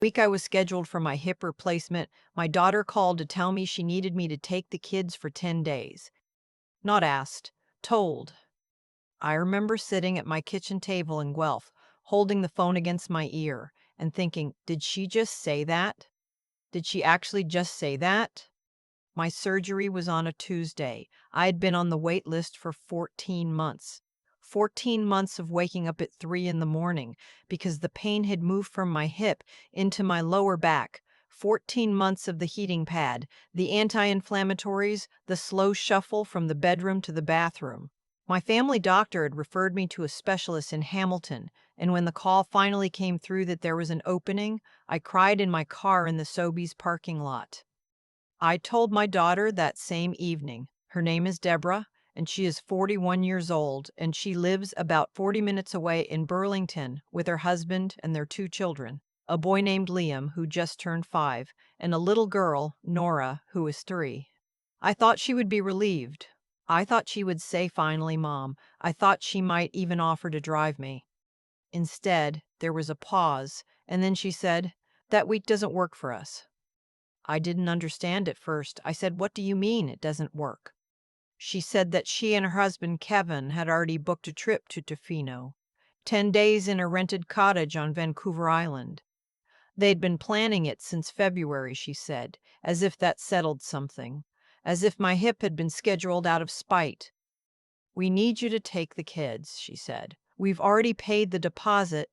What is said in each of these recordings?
Week I was scheduled for my hip replacement, my daughter called to tell me she needed me to take the kids for 10 days. Not asked, told. I remember sitting at my kitchen table in Guelph, holding the phone against my ear and thinking, did she just say that? Did she actually just say that? My surgery was on a Tuesday. I had been on the wait list for 14 months. 14 months of waking up at 3 in the morning because the pain had moved from my hip into my lower back. 14 months of the heating pad, the anti-inflammatories, the slow shuffle from the bedroom to the bathroom. My family doctor had referred me to a specialist in Hamilton, and when the call finally came through that there was an opening, I cried in my car in the Sobeys parking lot. I told my daughter that same evening. Her name is Deborah, and she is 41 years old, and she lives about 40 minutes away in Burlington with her husband and their 2 children, a boy named Liam, who just turned 5, and a little girl, Nora, who is 3. I thought she would be relieved. I thought she would say, finally, Mom. I thought she might even offer to drive me. Instead, there was a pause, and then she said, "That week doesn't work for us." I didn't understand at first. I said, "What do you mean it doesn't work?" She said that she and her husband, Kevin, had already booked a trip to Tofino, 10 days in a rented cottage on Vancouver Island. They'd been planning it since February, she said, as if that settled something, as if my hip had been scheduled out of spite. "We need you to take the kids," she said. "We've already paid the deposit."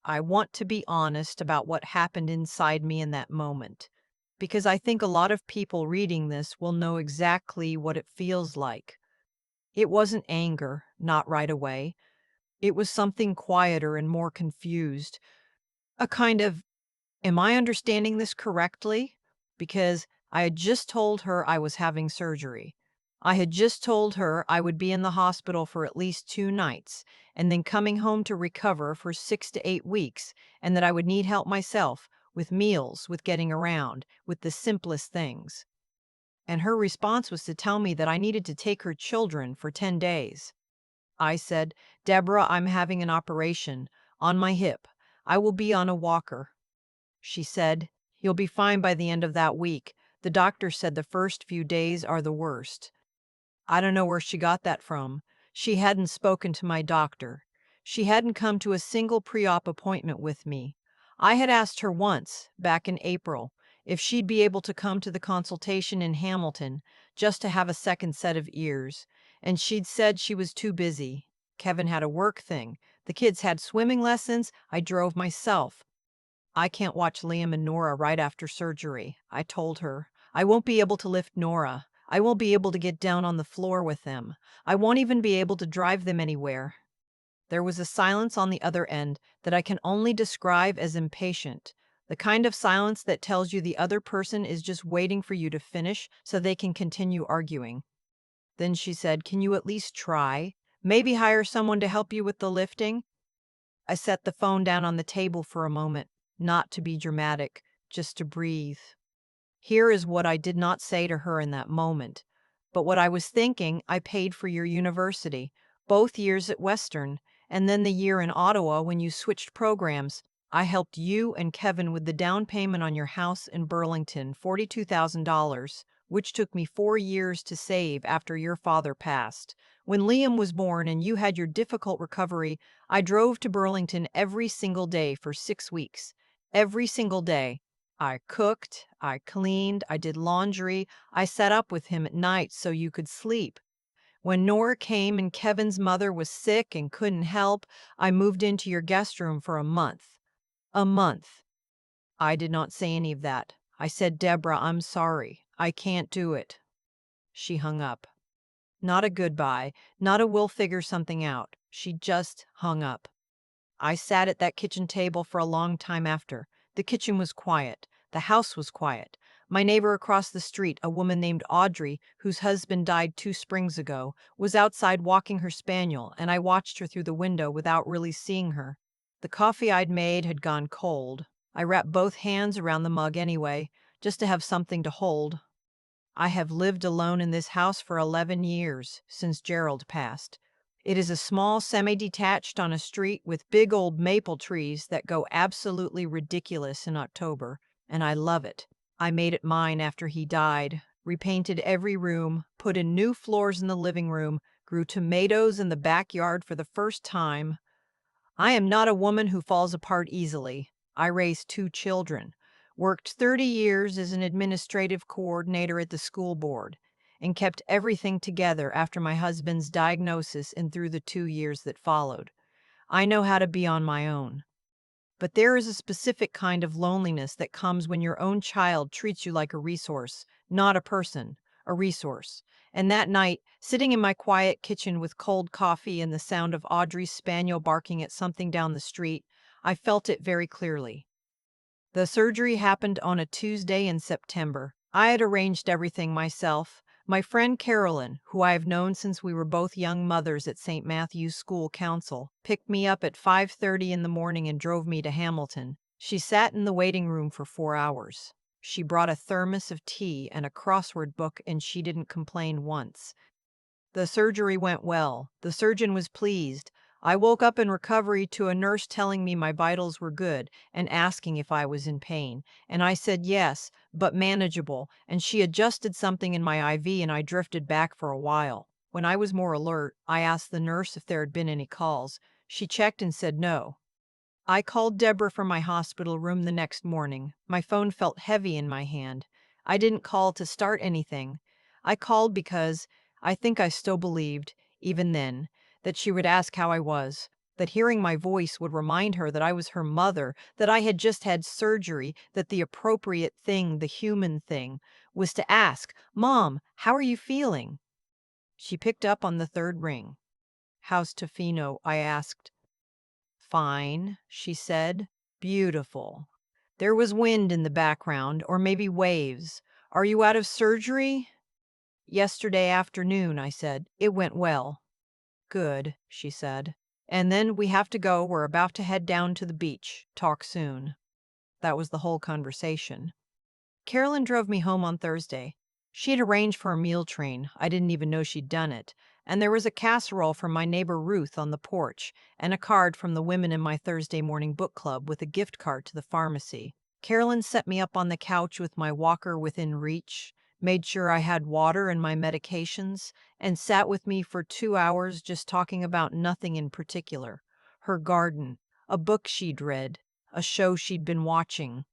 I want to be honest about what happened inside me in that moment, because I think a lot of people reading this will know exactly what it feels like. It wasn't anger, not right away. It was something quieter and more confused. A kind of, am I understanding this correctly? Because I had just told her I was having surgery. I had just told her I would be in the hospital for at least 2 nights, and then coming home to recover for 6 to 8 weeks, and that I would need help myself, with meals, with getting around, with the simplest things. And her response was to tell me that I needed to take her children for 10 days. I said, "Deborah, I'm having an operation on my hip. I will be on a walker." She said, "You'll be fine by the end of that week. The doctor said the first few days are the worst." I don't know where she got that from. She hadn't spoken to my doctor. She hadn't come to a single pre-op appointment with me. I had asked her once, back in April, if she'd be able to come to the consultation in Hamilton just to have a second set of ears, and she'd said she was too busy. Kevin had a work thing. The kids had swimming lessons. I drove myself. "I can't watch Liam and Nora right after surgery," I told her. "I won't be able to lift Nora. I won't be able to get down on the floor with them. I won't even be able to drive them anywhere." There was a silence on the other end that I can only describe as impatient, the kind of silence that tells you the other person is just waiting for you to finish so they can continue arguing. Then she said, "Can you at least try? Maybe hire someone to help you with the lifting?" I set the phone down on the table for a moment, not to be dramatic, just to breathe. Here is what I did not say to her in that moment, but what I was thinking. I paid for your university, both years at Western, and then the year in Ottawa when you switched programs. I helped you and Kevin with the down payment on your house in Burlington, $42,000, which took me 4 years to save after your father passed. When Liam was born and you had your difficult recovery, I drove to Burlington every single day for 6 weeks. Every single day. I cooked, I cleaned, I did laundry, I sat up with him at night so you could sleep. When Nora came and Kevin's mother was sick and couldn't help, I moved into your guest room for a month. A month. I did not say any of that. I said, "Deborah, I'm sorry. I can't do it." She hung up. Not a goodbye, not a "we'll figure something out." She just hung up. I sat at that kitchen table for a long time after. The kitchen was quiet. The house was quiet. My neighbor across the street, a woman named Audrey, whose husband died 2 springs ago, was outside walking her spaniel, and I watched her through the window without really seeing her. The coffee I'd made had gone cold. I wrapped both hands around the mug anyway, just to have something to hold. I have lived alone in this house for 11 years, since Gerald passed. It is a small semi-detached on a street with big old maple trees that go absolutely ridiculous in October, and I love it. I made it mine after he died, repainted every room, put in new floors in the living room, grew tomatoes in the backyard for the first time. I am not a woman who falls apart easily. I raised 2 children, worked 30 years as an administrative coordinator at the school board, and kept everything together after my husband's diagnosis and through the 2 years that followed. I know how to be on my own. But there is a specific kind of loneliness that comes when your own child treats you like a resource, not a person, a resource. And that night, sitting in my quiet kitchen with cold coffee and the sound of Audrey's spaniel barking at something down the street, I felt it very clearly. The surgery happened on a Tuesday in September. I had arranged everything myself. My friend Carolyn, who I have known since we were both young mothers at St. Matthew's School Council, picked me up at 5:30 in the morning and drove me to Hamilton. She sat in the waiting room for 4 hours. She brought a thermos of tea and a crossword book, and she didn't complain once. The surgery went well. The surgeon was pleased. I woke up in recovery to a nurse telling me my vitals were good and asking if I was in pain. And I said yes, but manageable, and she adjusted something in my IV and I drifted back for a while. When I was more alert, I asked the nurse if there had been any calls. She checked and said no. I called Deborah from my hospital room the next morning. My phone felt heavy in my hand. I didn't call to start anything. I called because I think I still believed, even then, that she would ask how I was, that hearing my voice would remind her that I was her mother, that I had just had surgery, that the appropriate thing, the human thing, was to ask, "Mom, how are you feeling?" She picked up on the third ring. "How's Tofino?" I asked. "Fine," she said. "Beautiful." There was wind in the background, or maybe waves. "Are you out of surgery?" "Yesterday afternoon," I said. "It went well." "Good," she said. "And then we have to go. We're about to head down to the beach. Talk soon." That was the whole conversation. Carolyn drove me home on Thursday. She had arranged for a meal train. I didn't even know she'd done it. And there was a casserole from my neighbor Ruth on the porch, and a card from the women in my Thursday morning book club with a gift card to the pharmacy. Carolyn set me up on the couch with my walker within reach, made sure I had water and my medications, and sat with me for 2 hours just talking about nothing in particular. Her garden, a book she'd read, a show she'd been watching.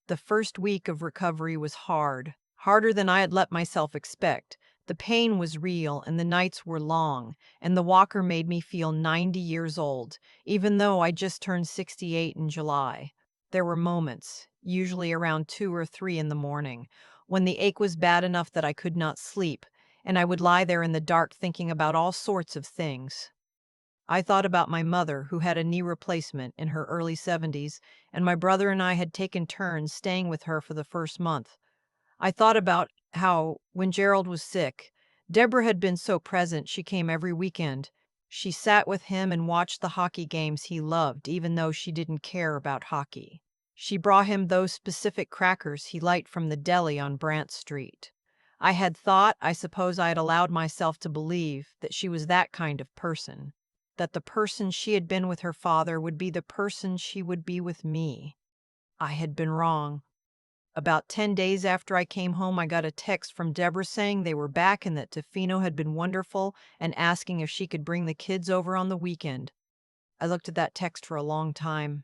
The first week of recovery was hard, harder than I had let myself expect. The pain was real and the nights were long, and the walker made me feel 90 years old, even though I just turned 68 in July. There were moments, usually around 2 or 3 in the morning, when the ache was bad enough that I could not sleep, and I would lie there in the dark thinking about all sorts of things. I thought about my mother, who had a knee replacement in her early 70s, and my brother and I had taken turns staying with her for the first month. I thought about how, when Gerald was sick, Deborah had been so present. She came every weekend. She sat with him and watched the hockey games he loved, even though she didn't care about hockey. She brought him those specific crackers he liked from the deli on Brant Street. I had thought, I suppose I had allowed myself to believe, that she was that kind of person, that the person she had been with her father would be the person she would be with me. I had been wrong. About 10 days after I came home, I got a text from Deborah saying they were back and that Tofino had been wonderful and asking if she could bring the kids over on the weekend. I looked at that text for a long time.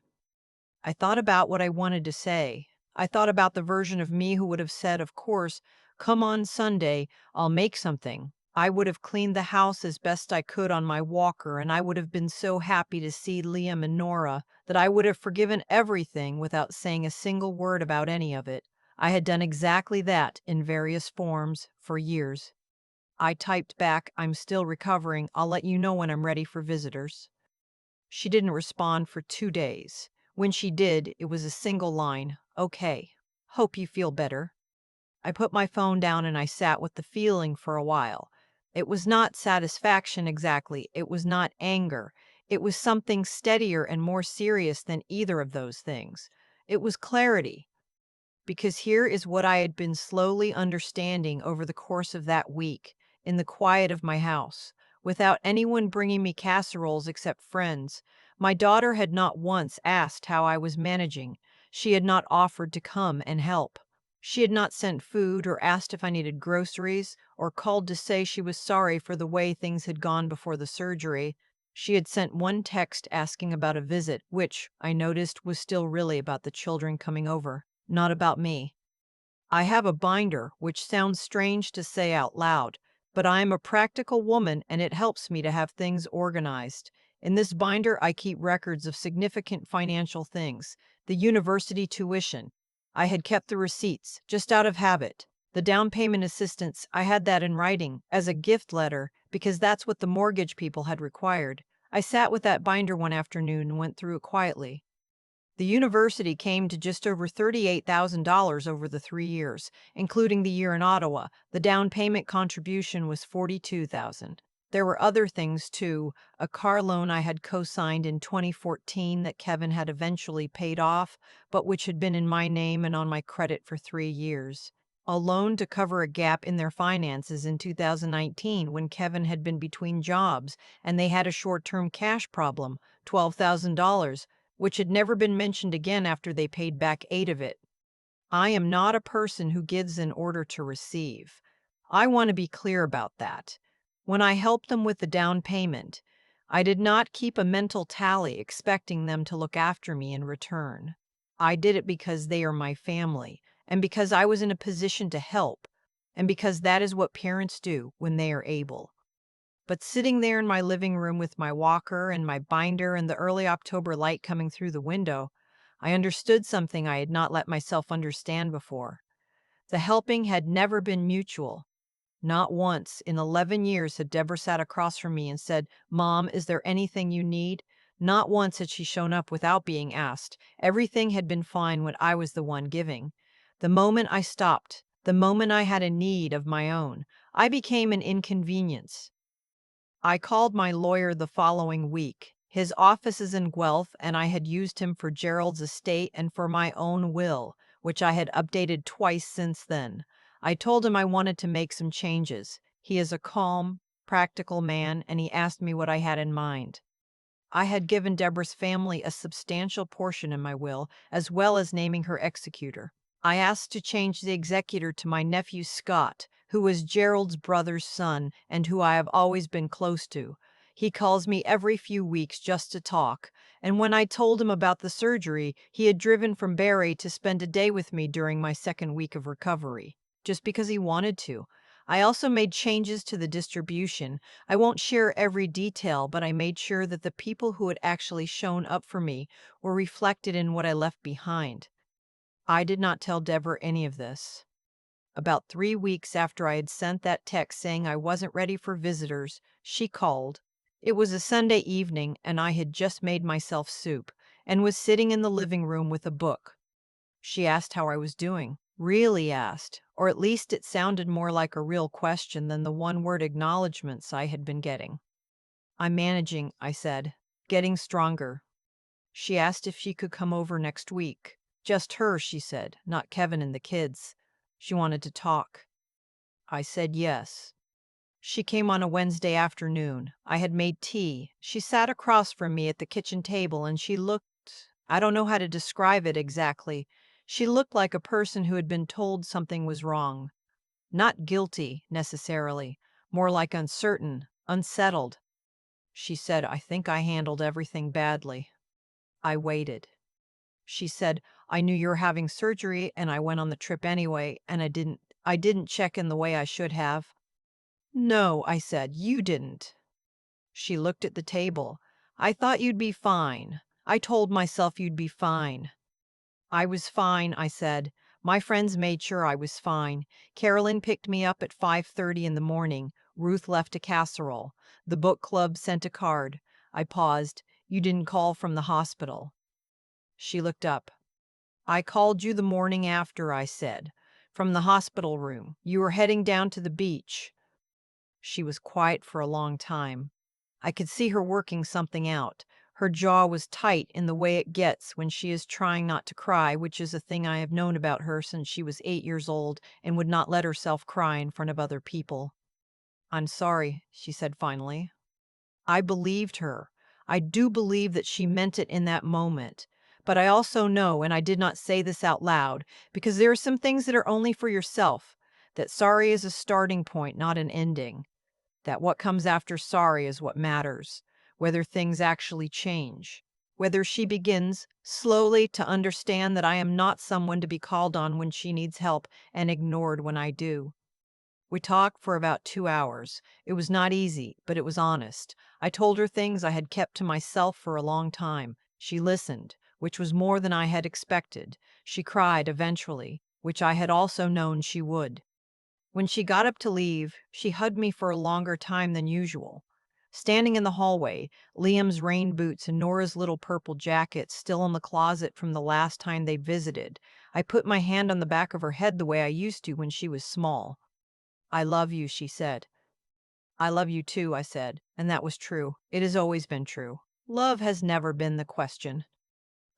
I thought about what I wanted to say. I thought about the version of me who would have said, of course, "Come on Sunday, I'll make something." I would have cleaned the house as best I could on my walker, and I would have been so happy to see Liam and Nora that I would have forgiven everything without saying a single word about any of it. I had done exactly that in various forms for years. I typed back, "I'm still recovering. I'll let you know when I'm ready for visitors." She didn't respond for 2 days. When she did, it was a single line, "Okay. Hope you feel better." I put my phone down and I sat with the feeling for a while. It was not satisfaction exactly. It was not anger. It was something steadier and more serious than either of those things. It was clarity. Because here is what I had been slowly understanding over the course of that week, in the quiet of my house, without anyone bringing me casseroles except friends. My daughter had not once asked how I was managing. She had not offered to come and help. She had not sent food or asked if I needed groceries or called to say she was sorry for the way things had gone before the surgery. She had sent one text asking about a visit, which, I noticed, was still really about the children coming over, not about me. I have a binder, which sounds strange to say out loud, but I am a practical woman and it helps me to have things organized. In this binder, I keep records of significant financial things. The university tuition. I had kept the receipts, just out of habit. The down payment assistance, I had that in writing, as a gift letter, because that's what the mortgage people had required. I sat with that binder one afternoon and went through it quietly. The university came to just over $38,000 over the 3 years, including the year in Ottawa. The down payment contribution was $42,000. There were other things too, a car loan I had co-signed in 2014 that Kevin had eventually paid off, but which had been in my name and on my credit for 3 years. A loan to cover a gap in their finances in 2019 when Kevin had been between jobs and they had a short-term cash problem, $12,000, which had never been mentioned again after they paid back 8 of it. I am not a person who gives in order to receive. I want to be clear about that. When I helped them with the down payment, I did not keep a mental tally expecting them to look after me in return. I did it because they are my family, and because I was in a position to help, and because that is what parents do when they are able. But sitting there in my living room with my walker and my binder and the early October light coming through the window, I understood something I had not let myself understand before. The helping had never been mutual. Not once in 11 years had Deborah sat across from me and said, "Mom, is there anything you need?" Not once had she shown up without being asked. Everything had been fine when I was the one giving. The moment I stopped, the moment I had a need of my own, I became an inconvenience. I called my lawyer the following week. His office is in Guelph, and I had used him for Gerald's estate and for my own will, which I had updated twice since then. I told him I wanted to make some changes. He is a calm, practical man, and he asked me what I had in mind. I had given Deborah's family a substantial portion in my will, as well as naming her executor. I asked to change the executor to my nephew Scott, who was Gerald's brother's son and who I have always been close to. He calls me every few weeks just to talk, and when I told him about the surgery, he had driven from Barrie to spend a day with me during my second week of recovery, just because he wanted to. I also made changes to the distribution. I won't share every detail, but I made sure that the people who had actually shown up for me were reflected in what I left behind. I did not tell Deborah any of this. About 3 weeks after I had sent that text saying I wasn't ready for visitors, she called. It was a Sunday evening, and I had just made myself soup and was sitting in the living room with a book. She asked how I was doing. Really asked, or at least it sounded more like a real question than the one-word acknowledgments I had been getting. "I'm managing," I said. "Getting stronger." She asked if she could come over next week. Just her, she said, not Kevin and the kids. She wanted to talk. I said yes. She came on a Wednesday afternoon. I had made tea. She sat across from me at the kitchen table and she looked, I don't know how to describe it exactly. She looked like a person who had been told something was wrong. Not guilty, necessarily. More like uncertain, unsettled. She said, "I think I handled everything badly." I waited. She said, "I knew you were having surgery and I went on the trip anyway, and I didn't check in the way I should have." "No," I said, "you didn't." She looked at the table. "I thought you'd be fine. I told myself you'd be fine." "I was fine," I said. "My friends made sure I was fine. Carolyn picked me up at 5:30 in the morning. Ruth left a casserole. The book club sent a card." I paused. "You didn't call from the hospital." She looked up. "I called you the morning after," I said. "From the hospital room. You were heading down to the beach." She was quiet for a long time. I could see her working something out. Her jaw was tight in the way it gets when she is trying not to cry, which is a thing I have known about her since she was 8 years old and would not let herself cry in front of other people. "I'm sorry," she said finally. I believed her. I do believe that she meant it in that moment. But I also know, and I did not say this out loud, because there are some things that are only for yourself, that sorry is a starting point, not an ending. That what comes after sorry is what matters, whether things actually change, whether she begins slowly to understand that I am not someone to be called on when she needs help and ignored when I do. We talked for about 2 hours. It was not easy, but it was honest. I told her things I had kept to myself for a long time. She listened, which was more than I had expected. She cried eventually, which I had also known she would. When she got up to leave, she hugged me for a longer time than usual. Standing in the hallway, Liam's rain boots and Nora's little purple jacket still in the closet from the last time they visited, I put my hand on the back of her head the way I used to when she was small. "I love you," she said. "I love you too," I said, and that was true. It has always been true. Love has never been the question.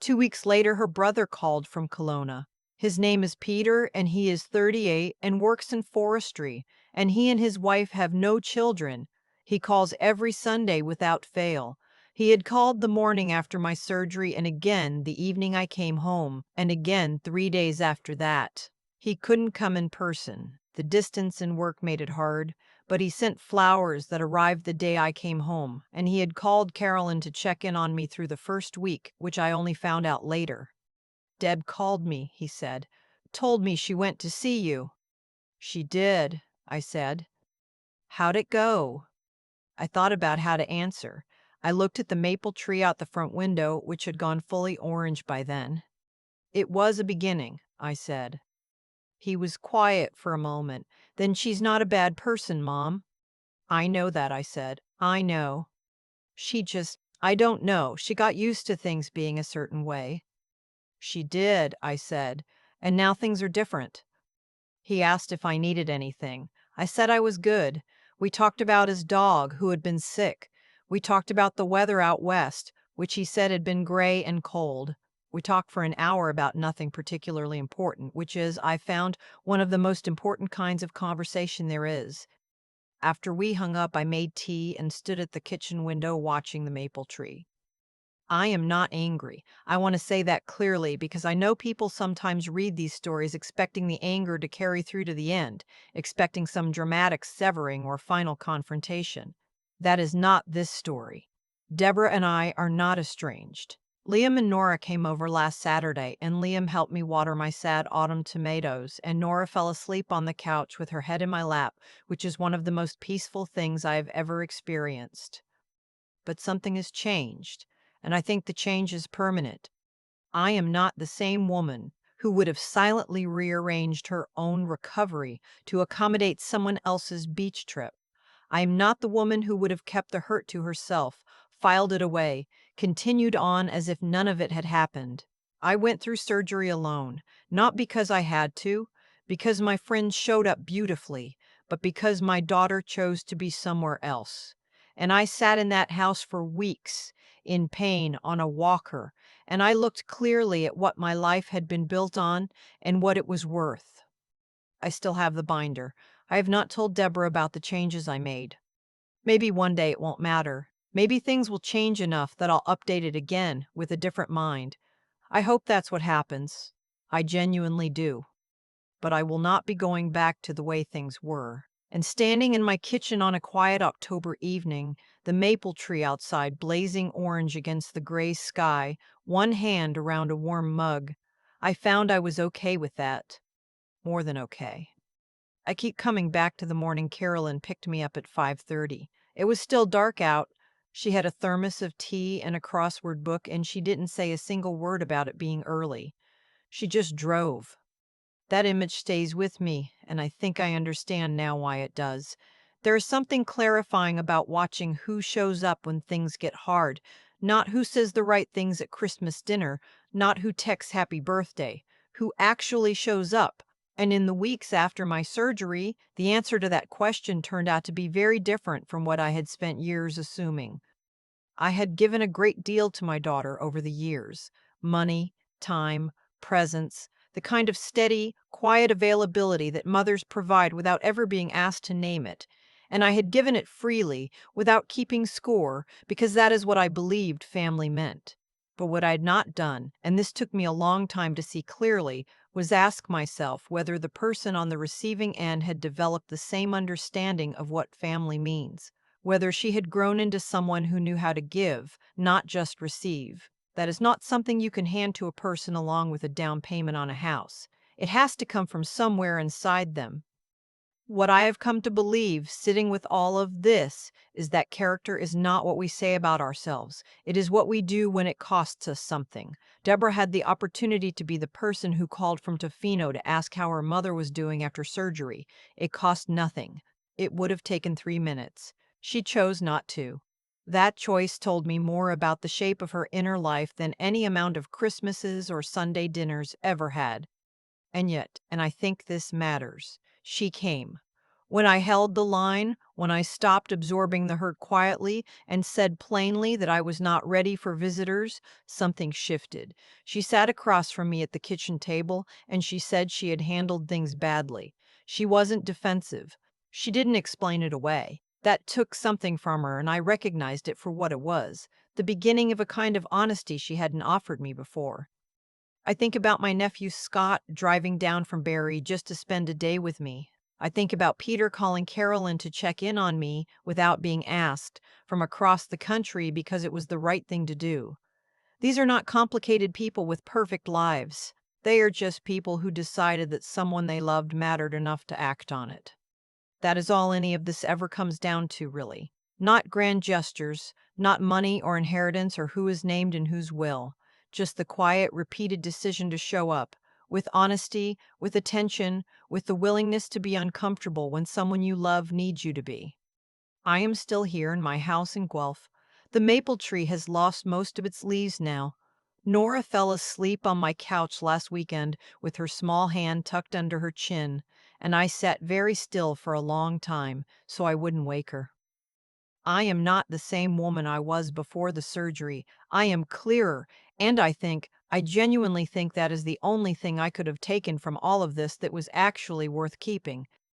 2 weeks later, her brother called from Kelowna. His name is Peter, and he is 38 and works in forestry, and he and his wife have no children. He calls every Sunday without fail. He had called the morning after my surgery and again the evening I came home, and again 3 days after that. He couldn't come in person. The distance and work made it hard, but he sent flowers that arrived the day I came home, and he had called Carolyn to check in on me through the first week, which I only found out later. "Deb called me," he said. "Told me she went to see you." "She did," I said. "How'd it go?" I thought about how to answer. I looked at the maple tree out the front window, which had gone fully orange by then. "It was a beginning," I said. He was quiet for a moment. "Then she's not a bad person, Mom." "I know that," I said. "I know. I don't know. She got used to things being a certain way." "She did," I said. "And now things are different." He asked if I needed anything. I said I was good. We talked about his dog, who had been sick. We talked about the weather out west, which he said had been gray and cold. We talked for an hour about nothing particularly important, which is, I found, one of the most important kinds of conversation there is. After we hung up, I made tea and stood at the kitchen window watching the maple tree. I am not angry. I want to say that clearly because I know people sometimes read these stories expecting the anger to carry through to the end, expecting some dramatic severing or final confrontation. That is not this story. Deborah and I are not estranged. Liam and Nora came over last Saturday, and Liam helped me water my sad autumn tomatoes, and Nora fell asleep on the couch with her head in my lap, which is one of the most peaceful things I have ever experienced. But something has changed, and I think the change is permanent. I am not the same woman who would have silently rearranged her own recovery to accommodate someone else's beach trip. I am not the woman who would have kept the hurt to herself, filed it away, continued on as if none of it had happened. I went through surgery alone, not because I had to, because my friends showed up beautifully, but because my daughter chose to be somewhere else. And I sat in that house for weeks, in pain, on a walker, and I looked clearly at what my life had been built on and what it was worth. I still have the binder. I have not told Deborah about the changes I made. Maybe one day it won't matter. Maybe things will change enough that I'll update it again with a different mind. I hope that's what happens. I genuinely do. But I will not be going back to the way things were. And standing in my kitchen on a quiet October evening, the maple tree outside blazing orange against the gray sky, one hand around a warm mug, I found I was okay with that. More than okay. I keep coming back to the morning Carolyn picked me up at 5:30. It was still dark out. She had a thermos of tea and a crossword book, and she didn't say a single word about it being early. She just drove. That image stays with me, and I think I understand now why it does. There is something clarifying about watching who shows up when things get hard, not who says the right things at Christmas dinner, not who texts happy birthday, who actually shows up. And in the weeks after my surgery, the answer to that question turned out to be very different from what I had spent years assuming. I had given a great deal to my daughter over the years: money, time, presence, the kind of steady, quiet availability that mothers provide without ever being asked to name it. and I had given it freely without keeping score because that is what I believed family meant. But what I had not done, and this took me a long time to see clearly, was ask myself whether the person on the receiving end had developed the same understanding of what family means, whether she had grown into someone who knew how to give, not just receive. That is not something you can hand to a person along with a down payment on a house. It has to come from somewhere inside them. What I have come to believe, sitting with all of this, is that character is not what we say about ourselves. It is what we do when it costs us something. Deborah had the opportunity to be the person who called from Tofino to ask how her mother was doing after surgery. It cost nothing. It would have taken 3 minutes. She chose not to. That choice told me more about the shape of her inner life than any amount of Christmases or Sunday dinners ever had. And yet, and I think this matters, she came. When I held the line, when I stopped absorbing the hurt quietly and said plainly that I was not ready for visitors, something shifted. She sat across from me at the kitchen table and she said she had handled things badly. She wasn't defensive. She didn't explain it away. That took something from her, and I recognized it for what it was, the beginning of a kind of honesty she hadn't offered me before. I think about my nephew Scott driving down from Barrie just to spend a day with me. I think about Peter calling Carolyn to check in on me without being asked from across the country because it was the right thing to do. These are not complicated people with perfect lives. They are just people who decided that someone they loved mattered enough to act on it. That is all any of this ever comes down to, really. Not grand gestures, not money or inheritance or who is named in whose will. Just the quiet, repeated decision to show up, with honesty, with attention, with the willingness to be uncomfortable when someone you love needs you to be. I am still here in my house in Guelph. The maple tree has lost most of its leaves now. Nora fell asleep on my couch last weekend with her small hand tucked under her chin, and I sat very still for a long time so I wouldn't wake her. I am not the same woman I was before the surgery. I am clearer, and I genuinely think that is the only thing I could have taken from all of this that was actually worth keeping.